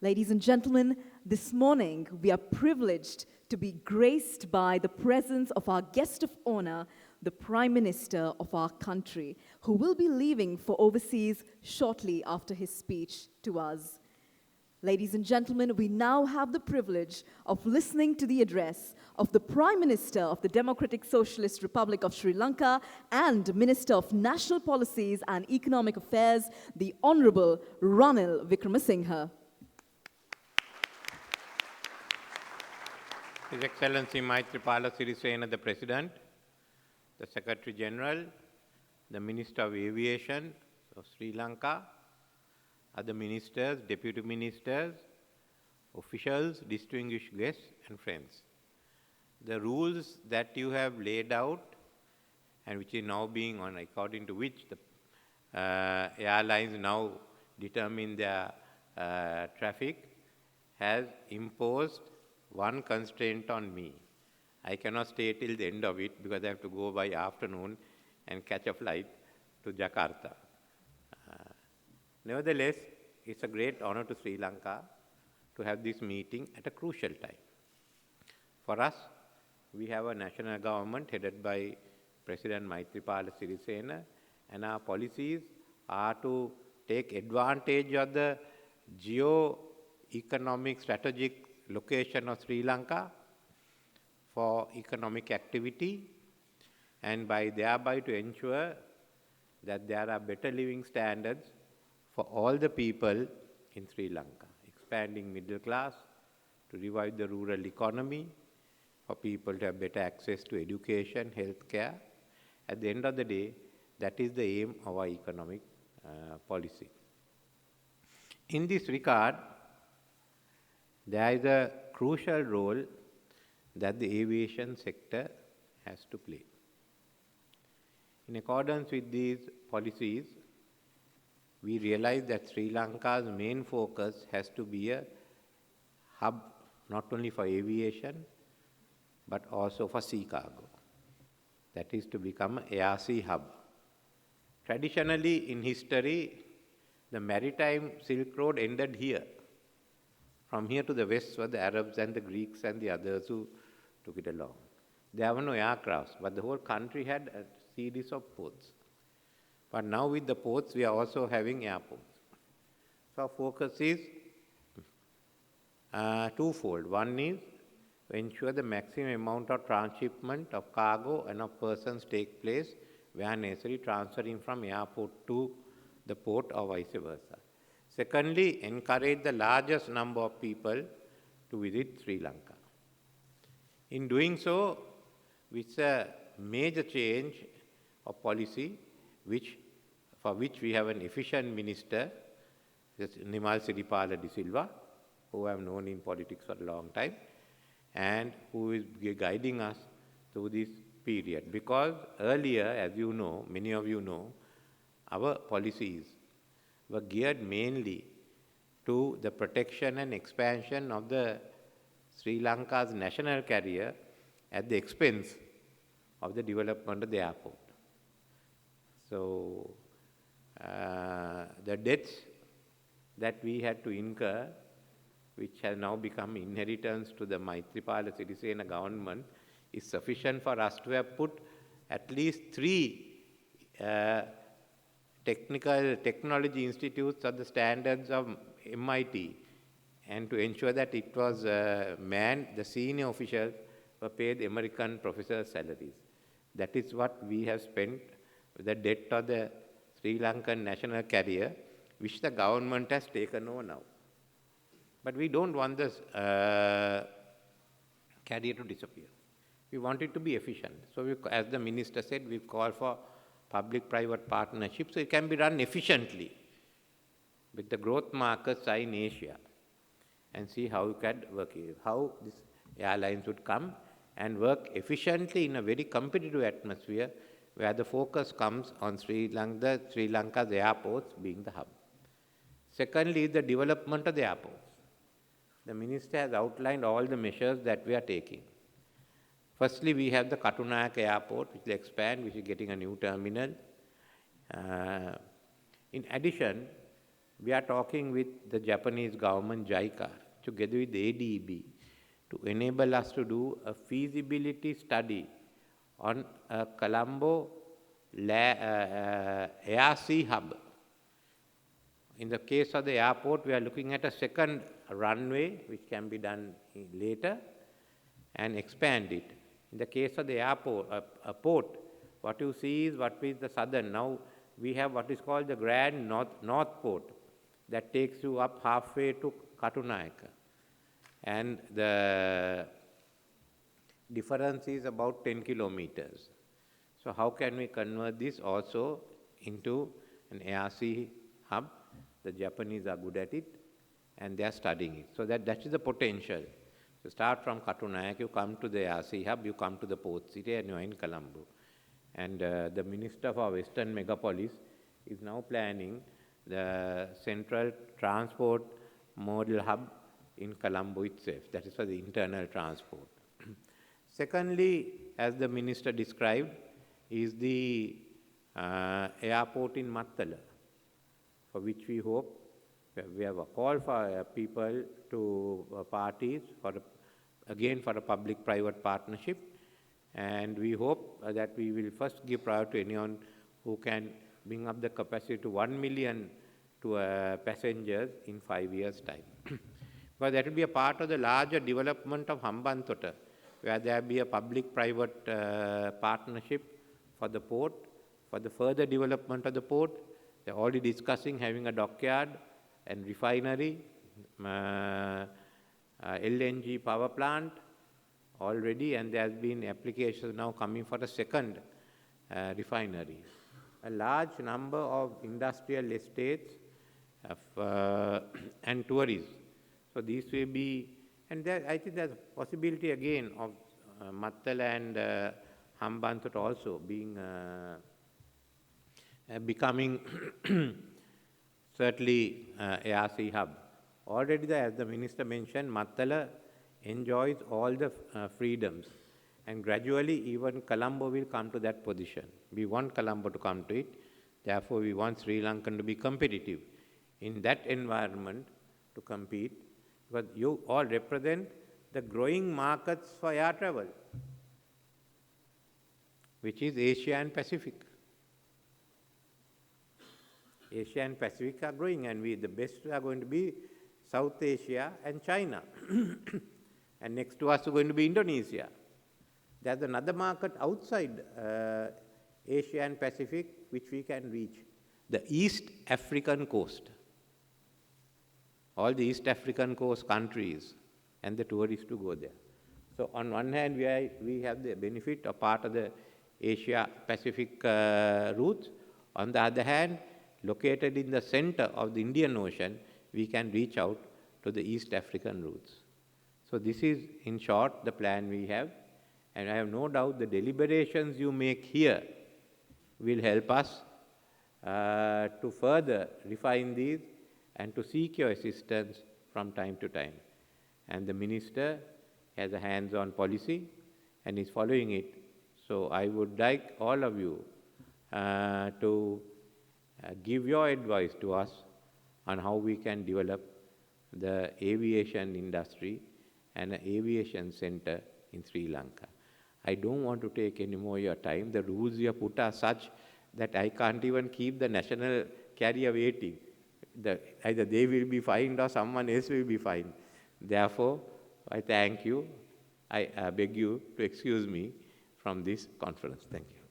Ladies and gentlemen, this morning we are privileged to be graced by the presence of our guest of honor, the Prime Minister of our country, who will be leaving for overseas shortly after his speech to us. Ladies and gentlemen, we now have the privilege of listening to the address of the Prime Minister of the Democratic Socialist Republic of Sri Lanka and Minister of National Policies and Economic Affairs, the Honorable Ranil Wickremesinghe. His Excellency Maithripala Sirisena, the President, the Secretary General, the Minister of Aviation of Sri Lanka, other ministers, deputy ministers, officials, distinguished guests and friends. The rules that you have laid out and which is now being on, according to which the airlines now determine their traffic, has imposed one constraint on me. I cannot stay till the end of it because I have to go by afternoon and catch a flight to Jakarta. Nevertheless, it's a great honor to Sri Lanka to have this meeting at a crucial time. For us, we have a national government headed by President Maithripala Sirisena, and our policies are to take advantage of the geo-economic strategic location of Sri Lanka for economic activity and thereby to ensure that there are better living standards for all the people in Sri Lanka, expanding middle class, to revive the rural economy, for people to have better access to education, healthcare. At the end of the day, that is the aim of our economic policy. In this regard, there is a crucial role that the aviation sector has to play. In accordance with these policies, we realize that Sri Lanka's main focus has to be a hub not only for aviation, but also for sea cargo. That is to become an air-sea hub. Traditionally, in history, the maritime Silk Road ended here. From here to the west were the Arabs and the Greeks and the others who took it along. There were no aircrafts, but the whole country had a series of ports. But now with the ports, we are also having airports. So our focus is twofold. One is to ensure the maximum amount of transshipment of cargo and of persons take place where necessary, transferring from airport to the port or vice versa. Secondly, encourage the largest number of people to visit Sri Lanka. In doing so, it's a major change of policy for which we have an efficient minister, Nimal Siripala de Silva, who I have known in politics for a long time, and who is guiding us through this period. Because earlier, as you know, many of you know, our policies were geared mainly to the protection and expansion of the Sri Lanka's national carrier at the expense of the development of the airport. So, the debts that we had to incur, which has now become inheritance to the Maithripala Sirisena government, is sufficient for us to have put at least 3 technology institutes of the standards of MIT, and to ensure that it was manned, the senior officials were paid American professor salaries. That is what we have spent with the debt of the Sri Lankan national carrier, which the government has taken over now. But we don't want this carrier to disappear. We want it to be efficient. So as the minister said, we've called for public-private partnership, so it can be run efficiently with the growth markets are in Asia, and see how you can work it, how these airlines would come and work efficiently in a very competitive atmosphere where the focus comes on Sri Lanka's airports being the hub. Secondly, the development of the airports. The minister has outlined all the measures that we are taking. Firstly, we have the Katunayake Airport, which will expand, which is getting a new terminal. In addition, we are talking with the Japanese government, JICA, together with ADB, to enable us to do a feasibility study on a Colombo ARC hub. In the case of the airport, we are looking at a second runway, which can be done later, and expand it. In the case of the airport, a port, what you see is what is the southern. Now we have what is called the Grand North Port that takes you up halfway to Katunayaka. And the difference is about 10 kilometers. So how can we convert this also into an ARC hub? The Japanese are good at it, and they are studying it. So that is the potential. So start from Katunayaka, you come to the ARC hub, you come to the port city, and you are in Colombo. And the Minister for Western Megapolis is now planning the central transport model hub in Colombo itself. That is for the internal transport. Secondly, as the Minister described, is the airport in Mattala, for which we hope, we have a call for people to parties, again for a public-private partnership, and we hope that we will first give priority to anyone who can bring up the capacity to 1 million passengers in 5 years' time. Because that will be a part of the larger development of Hambantota, where there will be a public-private partnership for the port, for the further development of the port. They're already discussing having a dockyard and refinery, LNG power plant already, and there has been applications now coming for a second refinery. A large number of industrial estates and tourism. So these will be, and there, I think there's a possibility again of Mattala and Hambantota also being becoming certainly ARC hub. Already, as the Minister mentioned, Mattala enjoys all the freedoms, and gradually even Colombo will come to that position. We want Colombo to come to it, therefore we want Sri Lanka to be competitive in that environment to compete, because you all represent the growing markets for air travel, which is Asia and Pacific. Asia and Pacific are growing, and the best are going to be South Asia and China. And next to us is going to be Indonesia. There's another market outside Asia and Pacific which we can reach, the East African coast. All the East African coast countries and the tourists to go there. So on one hand, we have the benefit of part of the Asia-Pacific routes. On the other hand, located in the center of the Indian Ocean, we can reach out to the East African routes. So this is, in short, the plan we have. And I have no doubt the deliberations you make here will help us to further refine these and to seek your assistance from time to time. And the Minister has a hands-on policy and is following it. So I would like all of you to give your advice to us on how we can develop the aviation industry and an aviation center in Sri Lanka. I don't want to take any more of your time. The rules you have put are such that I can't even keep the national carrier waiting. Either they will be fined or someone else will be fined. Therefore, I thank you. I beg you to excuse me from this conference. Thank you.